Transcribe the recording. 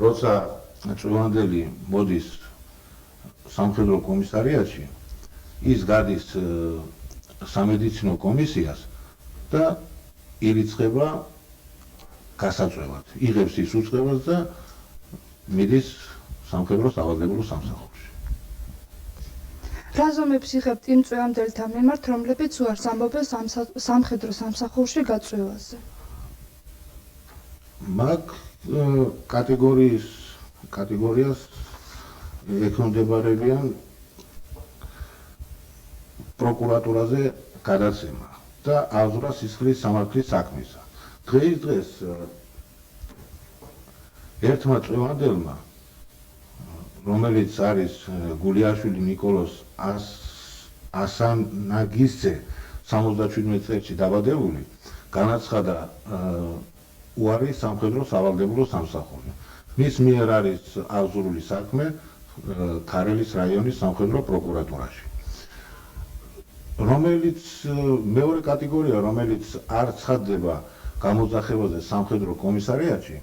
როცა წვევანდელი მოდის სამხედრო კომისარიატში, ის გადის სამედიცინო კომისიას და ირიცხება გასაწვევად, იღებს ის უწყებას და მიდის სამხედრო სავალდებულო სამსახურში. რა ზომებს იღებთ იმ წვევამდელთა მიმართ, რომლებიც უარს ამბობენ სამხედრო სამსახურში გაწვევაზე? მაგ კატეგორიას ექვემდებარებიან პროკურატურაზე გადაცემა და აღზრდა სისხლის სამართლის საქმისა. დღეს ერთმა წვევანდელმა, რომელიც არის გულიაშვილი ნიკოლოზ ასანაგისძე 77 წელში დაბადებული, განაცხადა უარი სამხედრო სავალდებულო სამსახური. მის მიერ არის აღზრული საქმე ქარელის რაიონის სამხედრო პროკურატურაში. რომელიც მეორე კატეგორია, რომელიც არ ცხადდება გამოძახებაზე სამხედრო კომისარიატში,